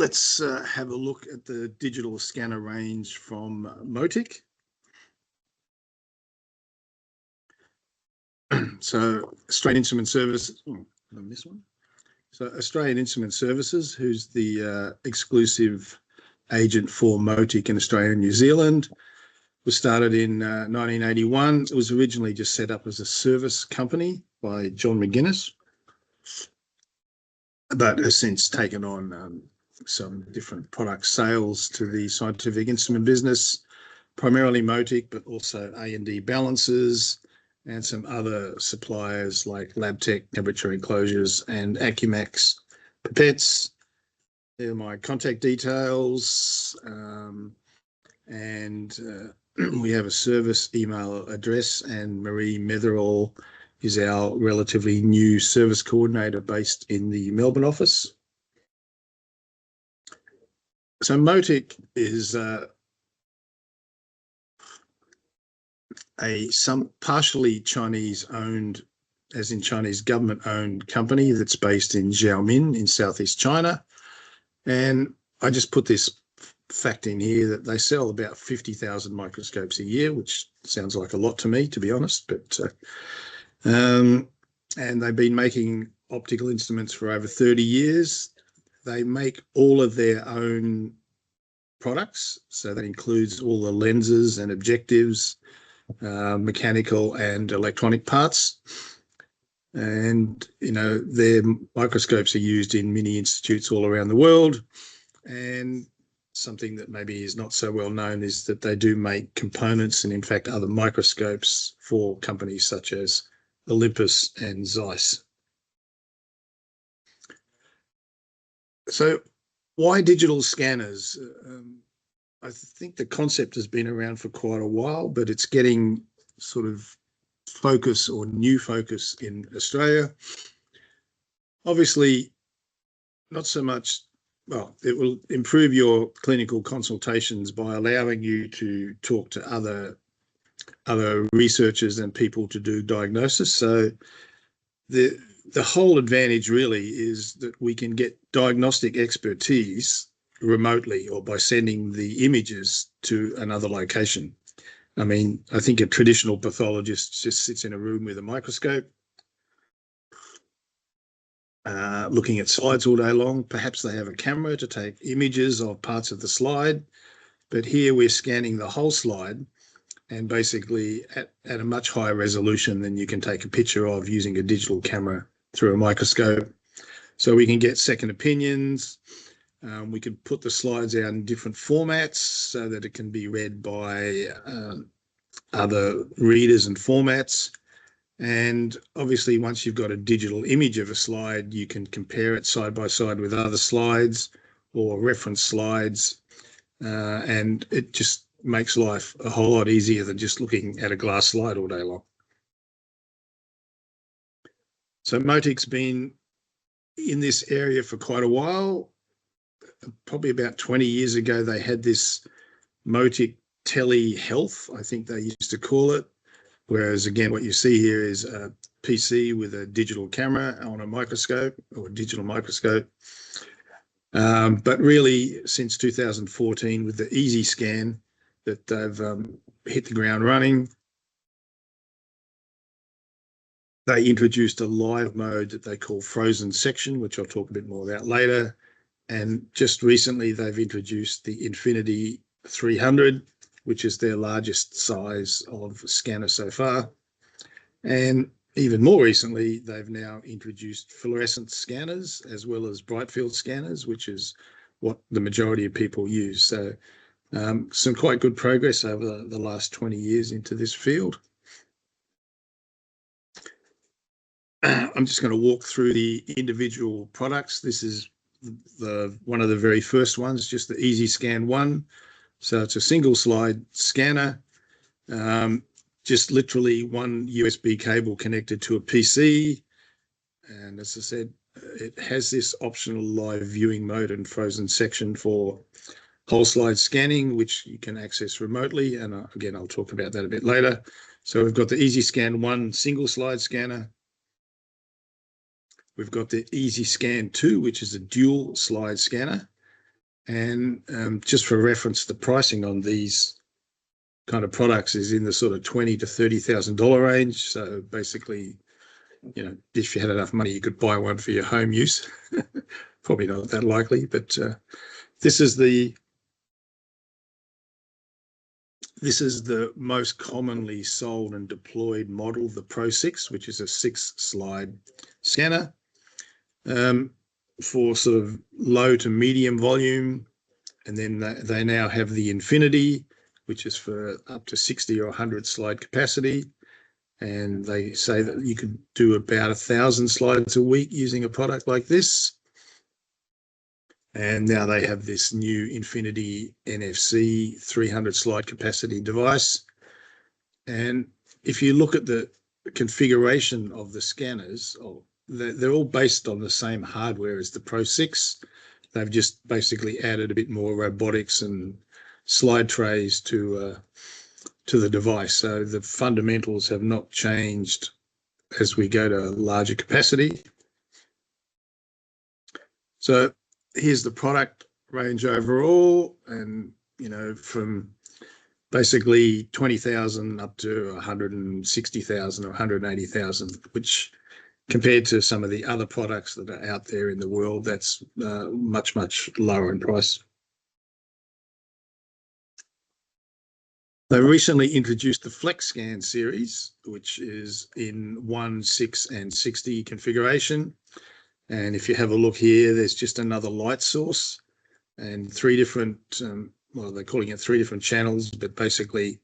let's have a look at the digital scanner range from Motic. So Australian Instrument Services, I missed one. So Australian Instrument Services, who's the exclusive agent for Motic in Australia and New Zealand, was started in 1981. It was originally just set up as a service company by John McGuinness, but has since taken on some different product sales to the scientific instrument business, primarily Motic, but also A&D balances and some other suppliers like LabTech, temperature enclosures, and Acumax pipettes. There are my contact details, and we have a service email address, and Marie Metherall is our relatively new service coordinator based in the Melbourne office. So Motic is some partially Chinese-owned, as in Chinese government-owned company that's based in Xiamen in southeast China. And I just put this fact in here that they sell about 50,000 microscopes a year, which sounds like a lot to me, to be honest. But and they've been making optical instruments for over 30 years. They make all of their own products, so that includes all the lenses and objectives, mechanical and electronic parts. And, you know, their microscopes are used in many institutes all around the world. And something that maybe is not so well known is that they do make components and, in fact, other microscopes for companies such as Olympus and Zeiss. So why digital scanners? I think the concept has been around for quite a while, but it's getting sort of focus or new focus in Australia. Obviously, not so much, well, it will improve your clinical consultations by allowing you to talk to other researchers and people to do diagnosis. So the whole advantage really is that we can get diagnostic expertise remotely or by sending the images to another location. I mean, I think a traditional pathologist just sits in a room with a microscope, looking at slides all day long. Perhaps they have a camera to take images of parts of the slide, but here we're scanning the whole slide and basically at a much higher resolution than you can take a picture of using a digital camera through a microscope. So we can get second opinions. We can put the slides out in different formats so that it can be read by other readers and formats. And obviously, once you've got a digital image of a slide, you can compare it side by side with other slides or reference slides. And it just makes life a whole lot easier than just looking at a glass slide all day long. So Motic's been in this area for quite a while. Probably about 20 years ago, they had this Motic telehealth, I think they used to call it. Whereas again, what you see here is a PC with a digital camera on a microscope or a digital microscope. But really, since 2014, with the Easy Scan, that they've hit the ground running. They introduced a live mode that they call frozen section, which I'll talk a bit more about later. And just recently, they've introduced the Infinity 300, which is their largest size of scanner so far. And even more recently, they've now introduced fluorescent scanners as well as bright field scanners, which is what the majority of people use. So some quite good progress over the last 20 years into this field. I'm just going to walk through the individual products. This is one of the very first ones, just the Easy Scan 1. So it's a single slide scanner, just literally one USB cable connected to a PC. And as I said, it has this optional live viewing mode and frozen section for whole slide scanning, which you can access remotely. And again, I'll talk about that a bit later. So we've got the Easy Scan 1 single slide scanner. We've got the Easy Scan 2, which is a dual slide scanner. And just for reference, the pricing on these kind of products is in the sort of $20,000 to $30,000 range. So basically, if you had enough money, you could buy one for your home use. Probably not that likely, but this is the most commonly sold and deployed model, the Pro 6, which is a 6-slide scanner for sort of low to medium volume. And then they now have the Infinity, which is for up to 60 or 100 slide capacity. And they say that you could do about 1,000 slides a week using a product like this. And now they have this new Infinity NFC 300 slide capacity device. And if you look at the configuration of the scanners, they're all based on the same hardware as the Pro 6. They've just basically added a bit more robotics and slide trays to the device. So the fundamentals have not changed as we go to larger capacity. So here's the product range overall, and from basically 20,000 up to 160,000 or 180,000, which compared to some of the other products that are out there in the world, that's much, much lower in price. They recently introduced the FlexScan series, which is in 1, 6, and 60 configuration. And if you have a look here, there's just another light source and 3 different, well, they're calling it 3 different channels, but basically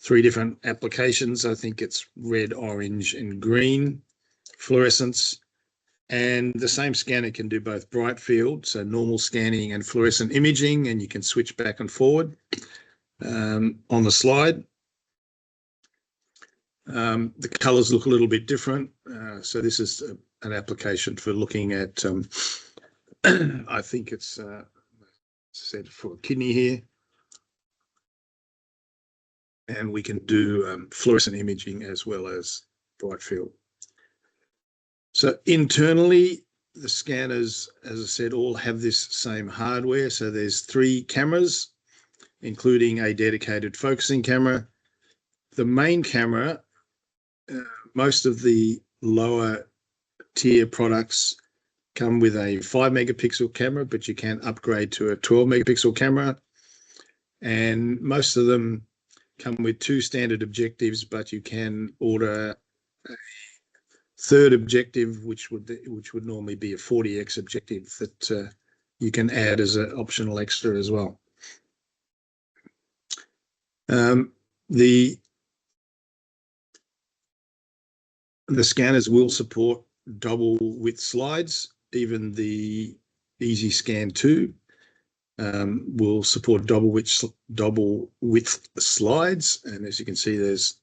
3 different applications. I think it's red, orange, and green fluorescence. And the same scanner can do both bright field, so normal scanning, and fluorescent imaging, and you can switch back and forward on the slide. The colors look a little bit different. So this is an application for looking at, I think it's said for kidney here. And we can do fluorescent imaging as well as bright field. So internally, the scanners, as I said, all have this same hardware. So there's 3 cameras, including a dedicated focusing camera. The main camera, most of the lower tier products come with a 5 megapixel camera, but you can upgrade to a 12 megapixel camera. And most of them come with 2 standard objectives, but you can order a third objective, which would normally be a 40x objective that you can add as an optional extra as well. The scanners will support double width slides. Even the Easy Scan 2 will support double width slides. And as you can see, here's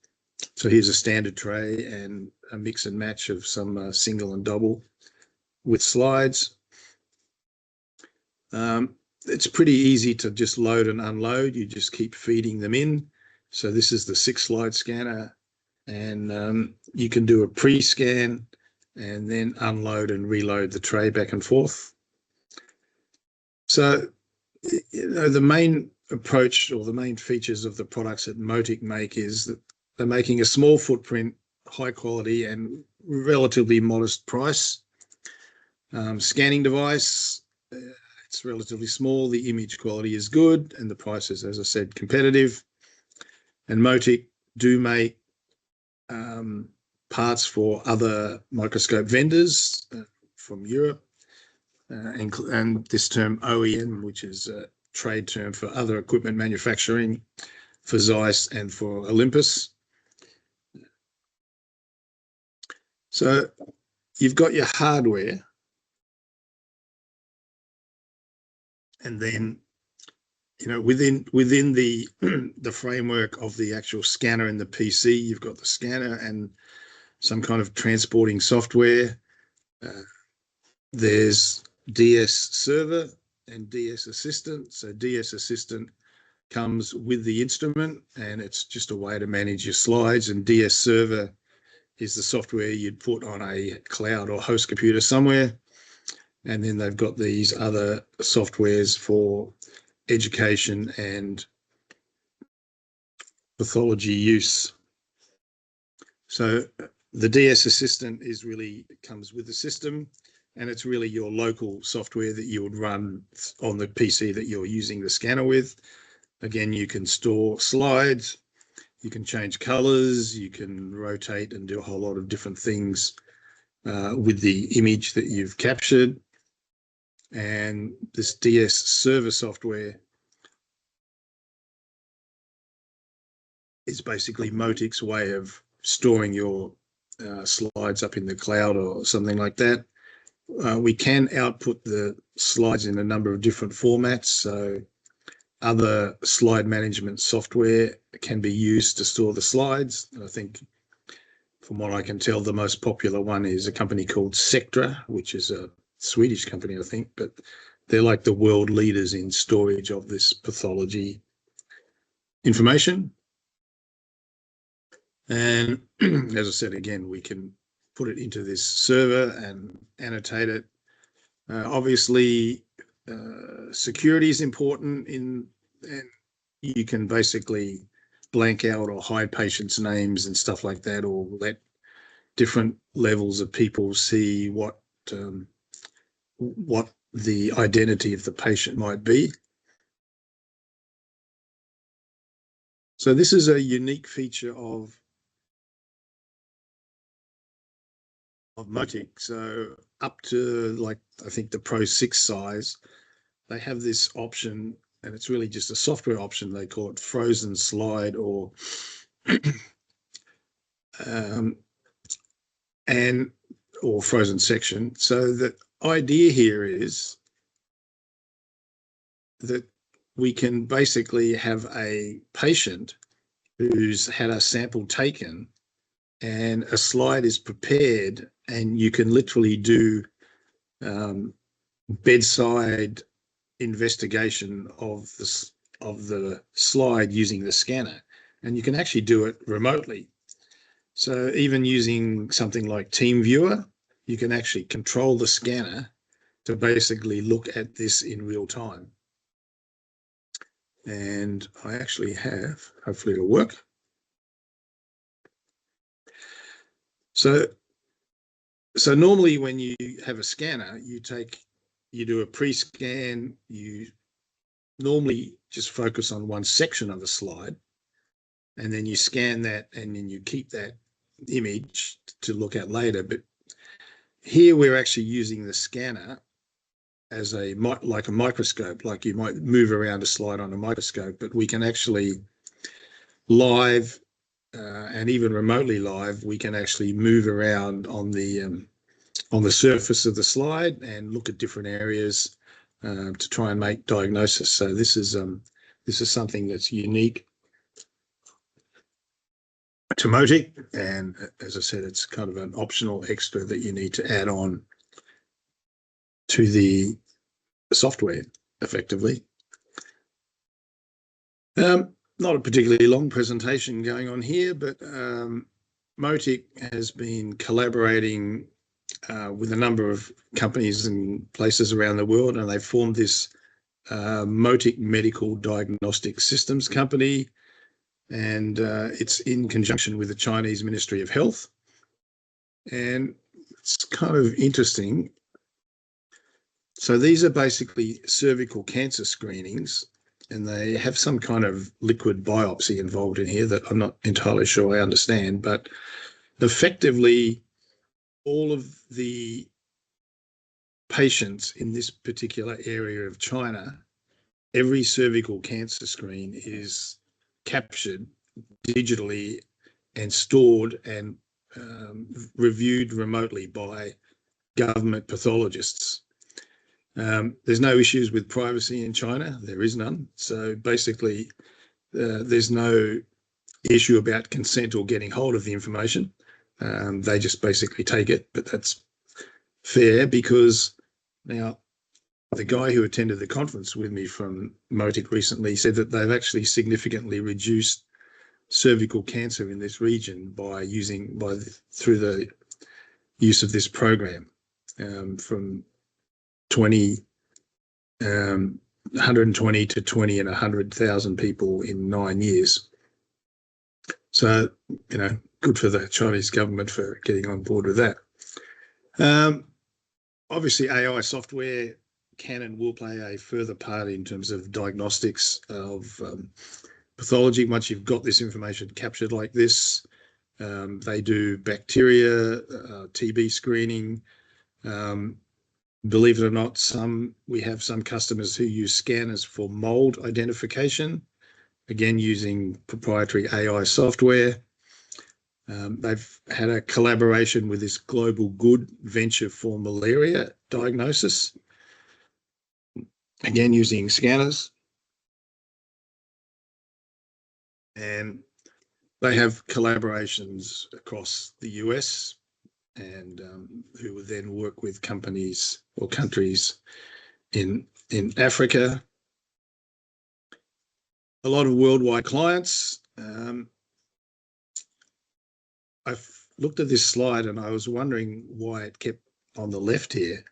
a standard tray and a mix and match of some single and double width slides. It's pretty easy to just load and unload. You just keep feeding them in. So this is the 6-slide scanner, and you can do a pre-scan and then unload and reload the tray back and forth. So, the main approach or the main features of the products that Motic make is that they're making a small footprint, high quality, and relatively modest price. Scanning device, it's relatively small, the image quality is good, and the price is, as I said, competitive. And Motic do make parts for other microscope vendors from Europe, and this term OEM, which is a trade term for other equipment manufacturing, for Zeiss and for Olympus. So you've got your hardware, and then within the the framework of the actual scanner and the PC, you've got the scanner and some kind of transporting software. There's DS Server and DS Assistant. So DS Assistant comes with the instrument, and it's just a way to manage your slides, and DS Server is the software you'd put on a cloud or host computer somewhere. And then they've got these other softwares for education and pathology use. So the DS Assistant is really comes with the system, and it's really your local software that you would run on the PC that you're using the scanner with. Again, you can store slides, you can change colors, you can rotate and do a whole lot of different things with the image that you've captured. And this DS server software is basically Motic's way of storing your slides up in the cloud or something like that. We can output the slides in a number of different formats. So other slide management software can be used to store the slides. And I think from what I can tell, the most popular one is a company called Sectra, which is a Swedish company, I think, but they're like the world leaders in storage of this pathology information. And as I said, again, we can put it into this server and annotate it. Obviously, security is important and you can basically blank out or hide patients' names and stuff like that, or let different levels of people see what the identity of the patient might be. So this is a unique feature of Motic. So up to, like, I think the Pro 6 size, they have this option, and it's really just a software option. They call it frozen slide or or frozen section. So the idea here is that we can basically have a patient who's had a sample taken and a slide is prepared, and you can literally do bedside investigation of the slide using the scanner, and you can actually do it remotely. So even using something like TeamViewer, you can actually control the scanner to basically look at this in real time. And I actually have, hopefully it'll work. So normally when you have a scanner, you do a pre-scan, you normally just focus on one section of a slide, and then you scan that, and then you keep that image to look at later. But here we're actually using the scanner as like a microscope, like you might move around a slide on a microscope, but we can actually live and even remotely live, we can actually move around on the surface of the slide and look at different areas to try and make diagnosis. So this is something that's unique to Motic, and as I said, it's kind of an optional extra that you need to add on to the software effectively. Not a particularly long presentation going on here, but Motic has been collaborating with a number of companies and places around the world, and they've formed this Motic Medical Diagnostic Systems Company, and it's in conjunction with the Chinese Ministry of Health. And it's kind of interesting. So these are basically cervical cancer screenings, and they have some kind of liquid biopsy involved in here that I'm not entirely sure I understand, but effectively all of the patients in this particular area of China, every cervical cancer screen is captured digitally and stored and reviewed remotely by government pathologists. There's no issues with privacy in China. There is none. So basically, there's no issue about consent or getting hold of the information. They just basically take it, but that's fair because now the guy who attended the conference with me from Motic recently said that they've actually significantly reduced cervical cancer in this region through the use of this program, from 20, 120 to 20 and 100,000 people in 9 years. So, good for the Chinese government for getting on board with that. Obviously, AI software can and will play a further part in terms of diagnostics of pathology. Once you've got this information captured like this, they do bacteria, TB screening. Believe it or not, we have some customers who use scanners for mold identification, again using proprietary AI software. They've had a collaboration with this Global Good venture for malaria diagnosis, again using scanners. And they have collaborations across the US and who would then work with companies or countries in Africa. A lot of worldwide clients. I've looked at this slide and I was wondering why it kept on the left here.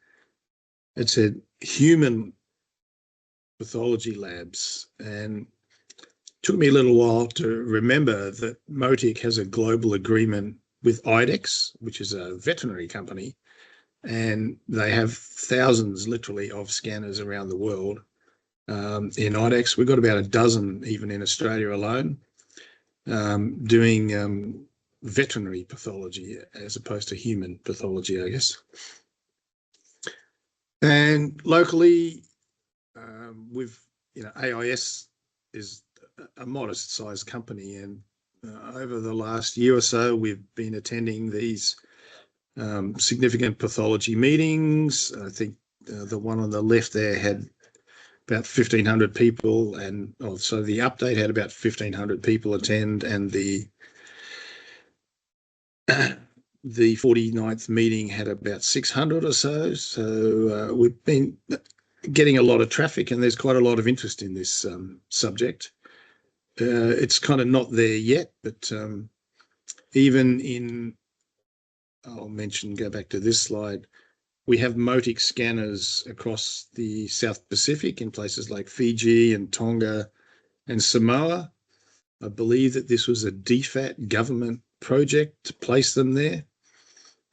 It said human pathology labs, and it took me a little while to remember that Motic has a global agreement with IDEX, which is a veterinary company, and they have thousands literally of scanners around the world. In IDEX, we've got about a dozen even in Australia alone, doing veterinary pathology as opposed to human pathology, I guess. And locally, AIS is a modest-sized company, and over the last year or so, we've been attending these significant pathology meetings. I think the one on the left there had about 1,500 people, and also the update had about 1,500 people attend, and the 49th meeting had about 600 or so. So we've been getting a lot of traffic, and there's quite a lot of interest in this subject. It's kind of not there yet, but even go back to this slide, we have Motic scanners across the South Pacific in places like Fiji and Tonga and Samoa. I believe that this was a DFAT government project to place them there.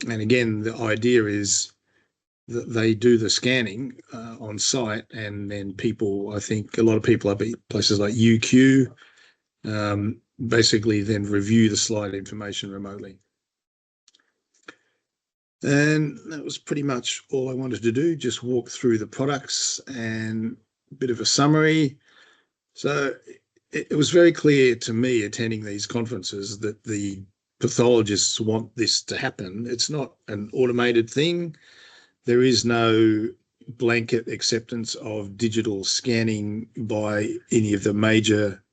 And again, the idea is that they do the scanning on site, and then I think a lot of people up at places like UQ basically then review the slide information remotely. And that was pretty much all I wanted to do, just walk through the products and a bit of a summary. So it was very clear to me attending these conferences that the pathologists want this to happen. It's not an automated thing. There is no blanket acceptance of digital scanning by any of the major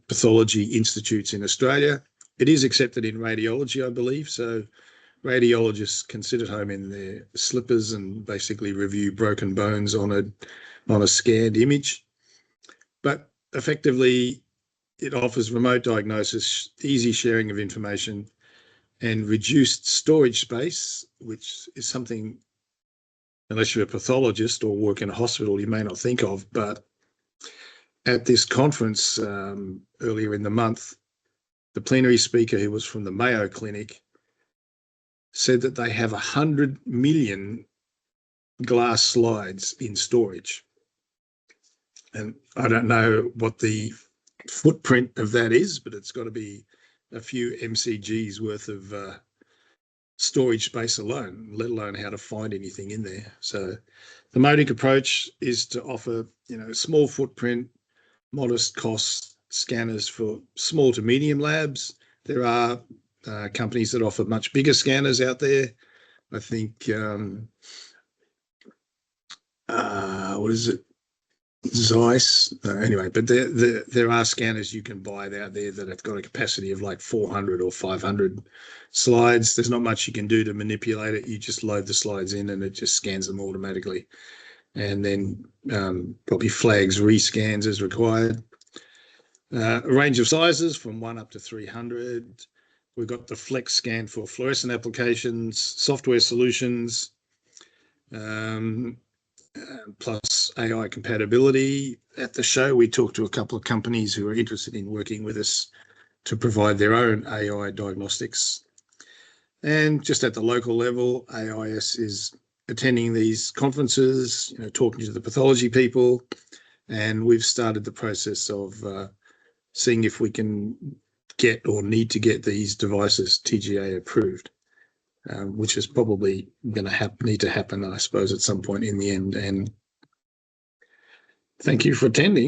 pathology institutes in Australia. It is accepted in radiology, I believe. So radiologists can sit at home in their slippers and basically review broken bones on a scanned image. But effectively, it offers remote diagnosis, easy sharing of information, and reduced storage space, which is something, unless you're a pathologist or work in a hospital, you may not think of. But at this conference earlier in the month, the plenary speaker, who was from the Mayo Clinic, said that they have 100 million glass slides in storage. And I don't know what the footprint of that is, but it's got to be a few MCGs worth of storage space alone, let alone how to find anything in there. So the Motic approach is to offer, small footprint, modest cost scanners for small to medium labs. There are companies that offer much bigger scanners out there. I think, what is it? Zeiss. Anyway, but there are scanners you can buy out there that have got a capacity of like 400 or 500 slides. There's not much you can do to manipulate it. You just load the slides in and it just scans them automatically, and then probably flags rescans as required. A range of sizes from 1 up to 300. We've got the Flex Scan for fluorescent applications, software solutions, plus AI compatibility. At the show, we talked to a couple of companies who are interested in working with us to provide their own AI diagnostics. And just at the local level, AIS is attending these conferences, talking to the pathology people, and we've started the process of seeing if we can get or need to get these devices TGA approved, which is probably going to need to happen, I suppose, at some point in the end. And thank you for attending.